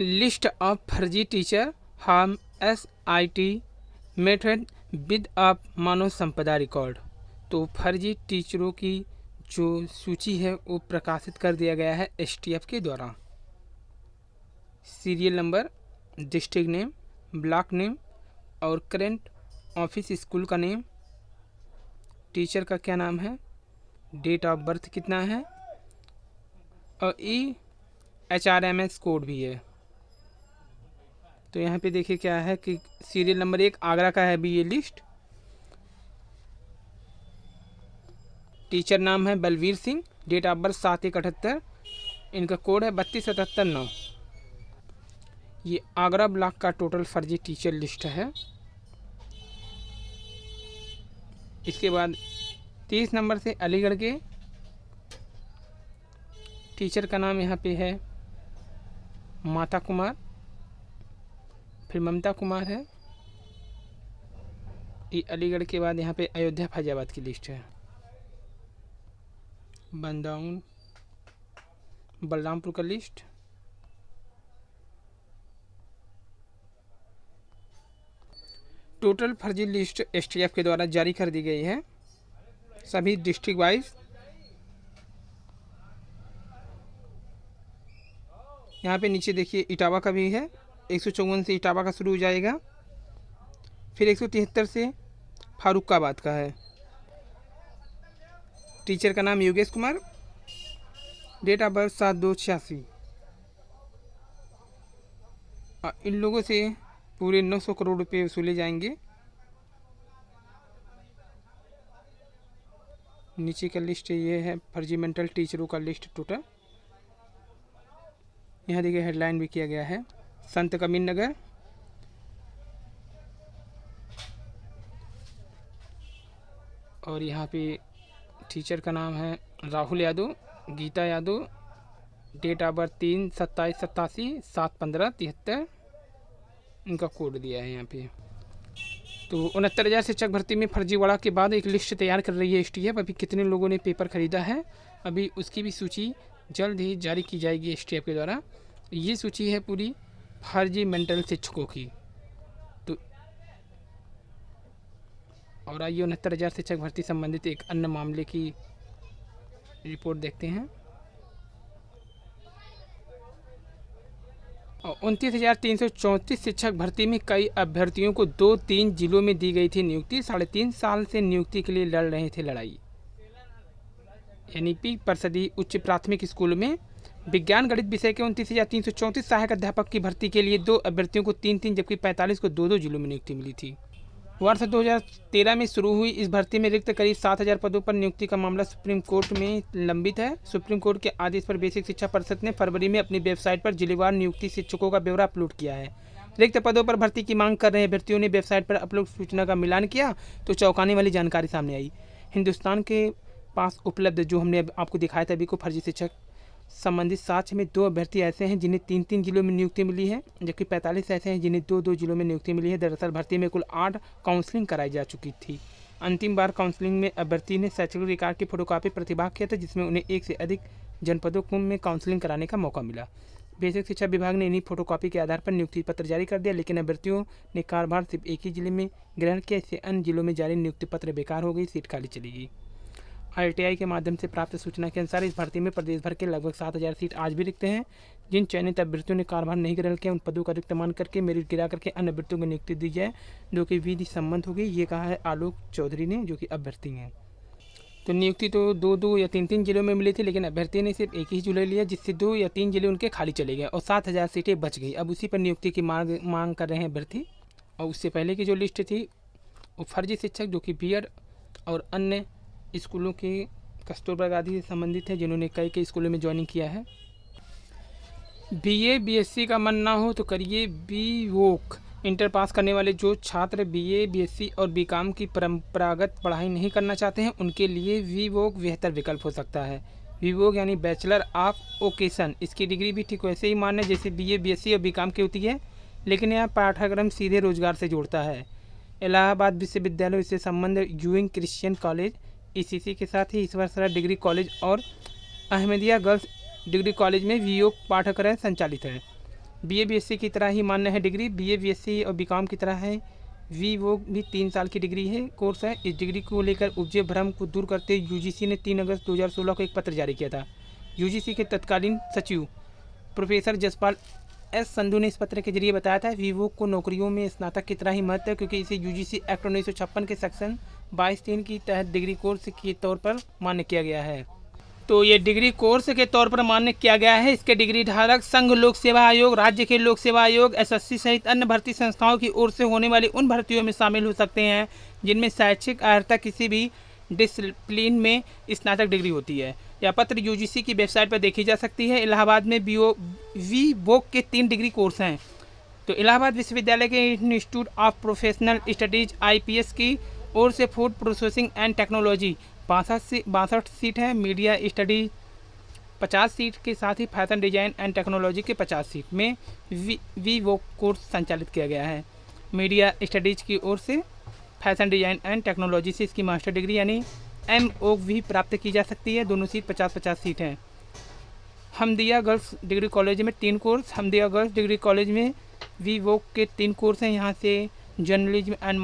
List of फर्जी teacher harm SIT method with of मानव संपदा रिकॉर्ड। तो फर्जी टीचरों की जो सूची है वो प्रकाशित कर दिया गया है STF के द्वारा। Serial number, district name, block name और करंट ऑफिस स्कूल का नेम, टीचर का क्या नाम है, डेट ऑफ बर्थ कितना है और HRMS कोड भी है। तो यहाँ पे देखिए क्या है कि सीरियल नंबर 1 आगरा का है अभी ये लिस्ट। टीचर नाम है Balveer Singh, date of birth 7/1/78, इनका कोड है 3277-9। ये आगरा ब्लॉक का टोटल फर्जी टीचर लिस्ट है। इसके बाद 30 नंबर से अलीगढ़ के टीचर का नाम यहाँ पे है माता कुमार, फिर ममता कुमार है। ये अलीगढ़ के बाद यहाँ पे अयोध्या फैजाबाद की लिस्ट है। बंदाउन बलरामपुर का लिस्ट, टोटल फर्जी लिस्ट STF के द्वारा जारी कर दी गई है सभी डिस्ट्रिक्ट वाइज। यहाँ पे नीचे देखिए इटावा का भी है, 154 से इटावा का शुरू हो जाएगा, फिर 173 से फारुखाबाद का है। टीचर का नाम Yogesh Kumar, date of birth 7/2/86। इन लोगों से पूरे 900 करोड़ रुपए वसूले जाएंगे। नीचे का लिस्ट ये है फर्जी मेंटल टीचरों का लिस्ट टोटल। यहाँ देखिए हेडलाइन भी किया गया है, संत कबीर नगर, और यहाँ पे टीचर का नाम है Rahul Yadav, Geeta Yadav, date of birth 3/27/87, 7/15/73, इनका कोड दिया है यहाँ पे। तो 69,000 शिक्षक भर्ती में फर्जीवाड़ा के बाद एक लिस्ट तैयार कर रही है STF। अभी कितने लोगों ने पेपर खरीदा है अभी उसकी भी सूची जल्द ही जारी की जाएगी STF के द्वारा। ये सूची है पूरी फर्जी मेंटल शिक्षकों की। तो और आइए 69,000 शिक्षक भर्ती संबंधित एक अन्य मामले की रिपोर्ट देखते हैं। और 29,334 शिक्षक भर्ती में कई अभ्यर्थियों को 2-3 जिलों में दी गई थी नियुक्ति। 3.5 साल से नियुक्ति के लिए लड़ रहे थे लड़ाई। NEP परिषदीय उच्च प्राथमिक स्कूल में विज्ञान गणित विषय के 29,334 सहायक अध्यापक की भर्ती के लिए 2 अभ्यर्थियों को 3-3 जबकि 45 को 2-2 जिलों में नियुक्ति मिली थी। वर्ष 2013 में शुरू हुई इस भर्ती में रिक्त करीब 7,000 पदों पर नियुक्ति का मामला सुप्रीम कोर्ट में लंबित है। सुप्रीम कोर्ट के आदेश पर बेसिक शिक्षा परिषद ने फरवरी में अपनी वेबसाइट पर जिलेवार नियुक्ति शिक्षकों का ब्यौरा अपलोड किया है। रिक्त पदों पर भर्ती की मांग कर रहे अभ्यर्थियों ने वेबसाइट पर अपलोड सूचना का मिलान किया तो चौंकाने वाली जानकारी सामने आई। हिंदुस्तान के पास उपलब्ध जो हमने आपको दिखाया था अभी को फर्जी शिक्षक संबंधित साक्ष्य में 2 अभ्यर्थी ऐसे हैं जिन्हें 3-3 जिलों में नियुक्ति मिली है, जबकि 45 ऐसे हैं जिन्हें 2-2 जिलों में नियुक्ति मिली है। दरअसल भर्ती में कुल 8 काउंसलिंग कराई जा चुकी थी। अंतिम बार काउंसलिंग में अभ्यर्थी ने शैक्षणिक रिकॉर्ड की फोटोकॉपी प्रतिभाग किया था, जिसमें उन्हें 1 से अधिक जनपदों में काउंसलिंग कराने का मौका मिला। बेसिक शिक्षा विभाग ने इन्हीं फोटोकॉपी के आधार पर नियुक्ति पत्र जारी कर दिया, लेकिन अभ्यर्थियों ने कार्यभार सिर्फ एक ही जिले में ग्रहण किया। इससे अन्य जिलों में जारी नियुक्ति पत्र बेकार हो गई, सीट खाली चलेगी। RTI के माध्यम से प्राप्त सूचना के अनुसार इस भर्ती में प्रदेश भर के लगभग 7,000 सीट आज भी रिक्त हैं। जिन चयनित अभ्यर्थियों ने कार्यभार नहीं ग्रहण किया उन पदों का रिक्त मान करके मेरिट गिरा करके अन्य अभ्यर्थियों को नियुक्ति दी जाए, जो कि विधि सम्मत होगी। ये कहा है आलोक चौधरी ने, जो कि अभ्यर्थी हैं। तो नियुक्ति तो 2-2 या 3-3 जिलों में मिली थी, लेकिन अभ्यर्थी ने सिर्फ एक ही जिला लिया, जिससे 2 या 3 जिले उनके खाली चले गए और 7,000 सीटें बच गई। अब उसी पर नियुक्ति की मांग कर रहे हैं अभ्यर्थी। और उससे पहले की जो लिस्ट थी वो फर्जी शिक्षक जो कि BEd और अन्य स्कूलों के कस्तूरबा गांधी से संबंधित है, जिन्होंने कई स्कूलों में ज्वाइनिंग किया है। BA BSc का मन ना हो तो करिए BVoc। इंटर पास करने वाले जो छात्र BA BSc और BCom की परंपरागत पढ़ाई नहीं करना चाहते हैं उनके लिए VVoc बेहतर विकल्प हो सकता है। VVoc यानी बैचलर ऑफ वोकेशन, इसकी डिग्री भी ठीक वैसे ही मान्य जैसे BA BSc और BCom की होती है, लेकिन यह पाठ्यक्रम सीधे रोजगार से जोड़ता है। इलाहाबाद विश्वविद्यालय से संबंध यूइंग क्रिश्चियन कॉलेज ECC के साथ ही ईश्वरसरा डिग्री कॉलेज और अहमदिया गर्ल्स डिग्री कॉलेज में VVoc पाठ्यक्रम संचालित है। बीए बीएससी की तरह ही मान्य है डिग्री। बीए बीएससी और बीकॉम की तरह है। वो भी 3 साल की डिग्री है, कोर्स है। इस डिग्री को लेकर उपजे भ्रम को दूर करते यूजीसी ने 3 अगस्त 2016 को एक पत्र जारी किया था। यूजीसी के तत्कालीन सचिव प्रोफेसर जसपाल एस संधू ने इस पत्र के जरिए बताया था वीवो को नौकरियों में स्नातक की तरह ही महत्व है, क्योंकि इसे यूजीसी एक्ट 1956 के सेक्शन 22(3) की तहत डिग्री कोर्स के तौर पर मान्य किया गया है। तो ये डिग्री कोर्स के तौर पर मान्य किया गया है। इसके डिग्री धारक संघ लोक सेवा आयोग, राज्य के लोक सेवा आयोग, एसएससी सहित अन्य भर्ती संस्थाओं की ओर से होने वाली उन भर्तियों में शामिल हो सकते हैं जिनमें शैक्षिक अर्हता किसी भी डिसिप्लिन में स्नातक डिग्री होती है। यह पत्र यूजीसी की वेबसाइट पर देखी जा सकती है। इलाहाबाद में वीवोक के 3 डिग्री कोर्स हैं। तो इलाहाबाद विश्वविद्यालय के institute of professional studies IPS की ओर से food processing and technology 62 seat है। मीडिया स्टडी 50 सीट के साथ ही फैशन डिजाइन एंड टेक्नोलॉजी के 50 सीट में वीवोक कोर्स संचालित किया गया है। मीडिया स्टडीज की ओर से फैशन डिजाइन एंड टेक्नोलॉजी से इसकी मास्टर डिग्री यानी MOV प्राप्त की जा सकती है। दोनों सीट 50-50 सीट हैं। हमदिया गर्ल्स डिग्री कॉलेज में 3 course. Hamidia girls degree college में वीवोक के 3 कोर्स हैं। यहाँ से journalism and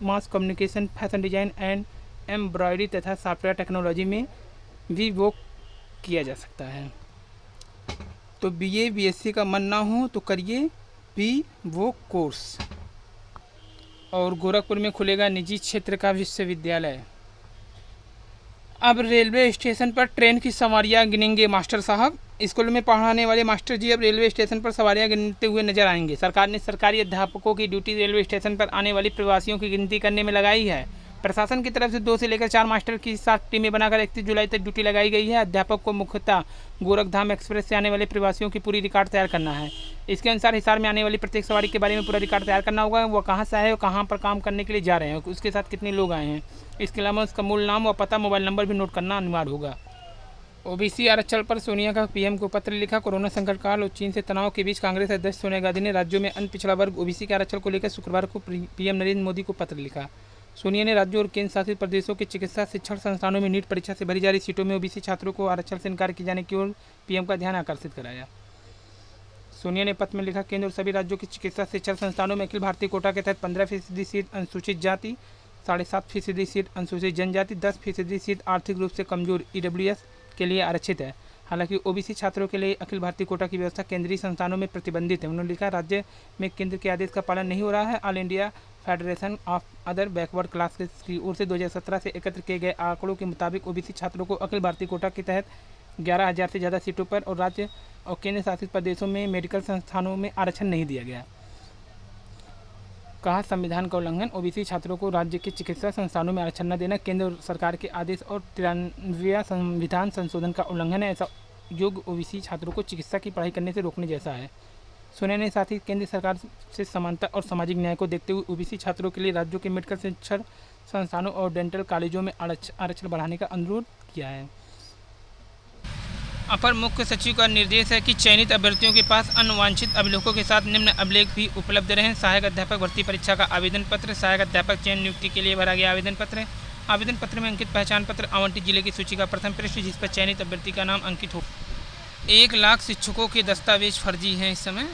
mass communication, fashion design and embroidery तथा सॉफ्टवेयर टेक्नोलॉजी में वीवोक किया जा सकता है। तो BA BSc का मन ना हो तो करिए वीवोक कोर्स। और गोरखपुर में खुलेगा निजी क्षेत्र का विश्वविद्यालय। अब रेलवे स्टेशन पर ट्रेन की सवारियां गिनेंगे मास्टर साहब। स्कूल में पढ़ाने वाले मास्टर जी अब रेलवे स्टेशन पर सवारियां गिनते हुए नजर आएंगे। सरकार ने सरकारी अध्यापकों की ड्यूटी रेलवे स्टेशन पर आने वाली प्रवासियों की गिनती करने में लगाई है। प्रशासन की तरफ से 2 से लेकर 4 मास्टर की 7 टीमें बनाकर 31 जुलाई तक ड्यूटी लगाई गई है। अध्यापक को मुख्यतः गोरखधाम एक्सप्रेस से आने वाले प्रवासियों की पूरी रिकॉर्ड तैयार करना है। इसके अनुसार हिसार में आने वाली प्रत्येक सवारी के बारे में पूरा रिकॉर्ड तैयार करना होगा। वह कहाँ से आए और कहाँ पर काम करने के लिए जा रहे हैं, उसके साथ कितने लोग आए हैं। इसके अलावा उसका मूल नाम व पता, मोबाइल नंबर भी नोट करना अनिवार्य होगा। OBC आरक्षण पर सोनिया का PM को पत्र लिखा। कोरोना संकट काल और चीन से तनाव के बीच कांग्रेस अध्यक्ष सोनिया गांधी ने राज्यों में अन्य पिछड़ा वर्ग OBC के आरक्षण को लेकर शुक्रवार को PM नरेंद्र मोदी को पत्र लिखा। सोनिया ने राज्यों और केंद्र शासित प्रदेशों के चिकित्सा शिक्षण संस्थानों में नीट परीक्षा से भरी जा रही सीटों में OBC छात्रों को आरक्षण से इनकार किए जाने की ओर PM का ध्यान आकर्षित कराया। सोनिया ने पत्र में लिखा, केंद्र और सभी राज्यों के चिकित्सा शिक्षण संस्थानों में अखिल भारतीय कोटा के तहत 15% सीट अनुसूचित जाति, 7.5% सीट अनुसूचित जनजाति, 10% सीट आर्थिक रूप से कमजोर EWS के लिए आरक्षित है। हालांकि OBC छात्रों के लिए अखिल भारतीय कोटा की व्यवस्था केंद्रीय संस्थानों में प्रतिबंधित है। उन्होंने लिखा, राज्य में केंद्र के आदेश का पालन नहीं हो रहा है। All India federation of other backward classes की ओर से 2017 से एकत्र किए गए आंकड़ों के मुताबिक OBC छात्रों को अखिल भारतीय कोटा के तहत 11,000 से ज़्यादा सीटों पर और राज्य और केंद्र शासित प्रदेशों में मेडिकल संस्थानों में आरक्षण नहीं दिया गया। कहा, संविधान का उल्लंघन, OBC छात्रों को राज्य के चिकित्सा संस्थानों में आरक्षण न देना केंद्र सरकार के आदेश और 93वां संविधान संशोधन का उल्लंघन है। ऐसा योग्य OBC छात्रों को चिकित्सा की पढ़ाई करने से रोकने जैसा है। सोनिया ने साथ ही केंद्र सरकार से समानता और सामाजिक न्याय को देखते हुए OBC छात्रों के लिए राज्यों के मेडिकल शिक्षण संस्थानों और डेंटल कॉलेजों में आरक्षण बढ़ाने का अनुरोध किया है। अपर मुख्य सचिव का निर्देश है कि चयनित अभ्यर्थियों के पास अनवांछित अभिलेखों के साथ निम्न अभिलेख भी उपलब्ध रहें। सहायक अध्यापक भर्ती परीक्षा का आवेदन पत्र, सहायक अध्यापक चयन नियुक्ति के लिए भरा गया आवेदन पत्र। आवेदन पत्र में अंकित पहचान पत्र, आवंटित जिले की सूची का प्रथम पृष्ठ जिस पर चयनित अभ्यर्थी का नाम अंकित हो। 1 लाख शिक्षकों के दस्तावेज फर्जी हैं। इस समय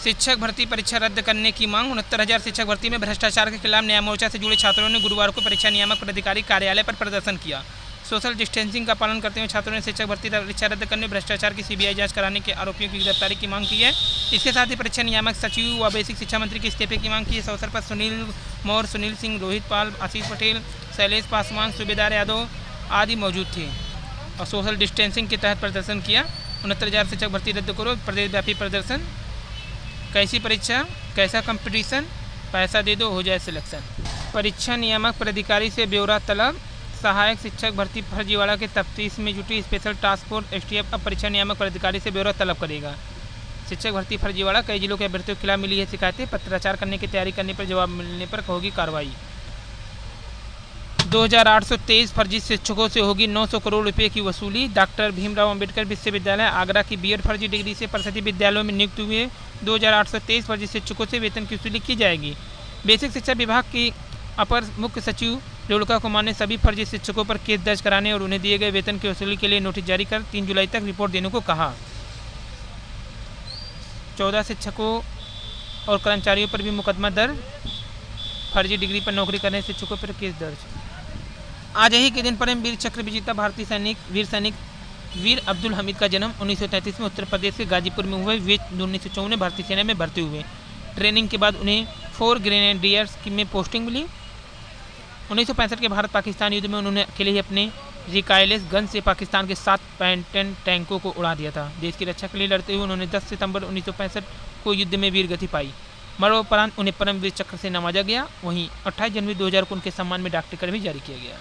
शिक्षक भर्ती परीक्षा रद्द करने की मांग। 69,000 शिक्षक भर्ती में भ्रष्टाचार के खिलाफ न्याय मोर्चा से जुड़े छात्रों ने गुरुवार को परीक्षा नियामक पदाधिकारी कार्यालय पर प्रदर्शन किया। सोशल डिस्टेंसिंग का पालन करते हुए छात्रों ने शिक्षक भर्ती परीक्षा रद्द करने, भ्रष्टाचार की CBI जांच कराने के आरोपियों की गिरफ्तारी की मांग की है। इसके साथ ही परीक्षा नियामक सचिव व बेसिक शिक्षा मंत्री के इस्तीफे की मांग की है। इस अवसर पर सुनील मौर्य, सुनील सिंह, रोहित पाल, आशीष पटेल, शैलेश पासवान, सूबेदार यादव आदि मौजूद थे और सोशल डिस्टेंसिंग के तहत प्रदर्शन किया। 69,000 शिक्षक भर्ती रद्द करो, प्रदेशव्यापी प्रदर्शन। कैसी परीक्षा, कैसा कंपटीशन, पैसा दे दो, हो जाए सिलेक्शन। परीक्षा नियामक प्राधिकारी से ब्यौरा तलब। सहायक शिक्षक भर्ती फर्जीवाड़ा के तफ्तीश में जुटी स्पेशल टास्क फोर्स STF अब परीक्षा नियामक प्राधिकारी से ब्यौरा तलब करेगा। शिक्षक भर्ती फर्जीवाड़ा, कई जिलों के अभ्यर्थियों के खिलाफ मिली है शिकायतें। पत्राचार करने की तैयारी करने पर जवाब मिलने पर होगी कार्रवाई। 2823 फर्जी शिक्षकों से होगी 900 करोड़ रुपए की वसूली। डॉक्टर भीमराव अंबेडकर विश्वविद्यालय आगरा की BEd फर्जी डिग्री से परिषदीय विद्यालयों में नियुक्त हुए 2823 फर्जी शिक्षकों से वेतन की वसूली की जाएगी। बेसिक शिक्षा विभाग की अपर मुख्य सचिव रेणुका कुमार ने सभी फर्जी शिक्षकों पर केस दर्ज कराने और उन्हें दिए गए वेतन की वसूली के लिए नोटिस जारी कर 3 जुलाई तक रिपोर्ट देने को कहा। 14 शिक्षकों और कर्मचारियों पर भी मुकदमा दर्ज। फर्जी डिग्री पर नौकरी करने शिक्षकों पर केस दर्ज। आज ही के दिन परमवीर चक्र विजेता भारतीय सैनिक वीर अब्दुल हमीद का जन्म 1933 में उत्तर प्रदेश के गाजीपुर में हुआ। वे 1954 में भारतीय सेना में भर्ती हुए। ट्रेनिंग के बाद उन्हें 4 ग्रेनेडियर्स में पोस्टिंग मिली। 1965 के भारत पाकिस्तान युद्ध में उन्होंने अकेले ही अपने रिकाइलेस गन से पाकिस्तान के 7 पैंटन टैंकों को उड़ा दिया था। देश की रक्षा के लिए लड़ते हुए उन्होंने 10 सितंबर 1965 को युद्ध में वीरगति पाई। मरणोपरांत उन्हें परमवीर चक्र से नवाजा गया। वहीं 28 जनवरी 2000 को उनके सम्मान में डाक टिकट भी जारी किया गया।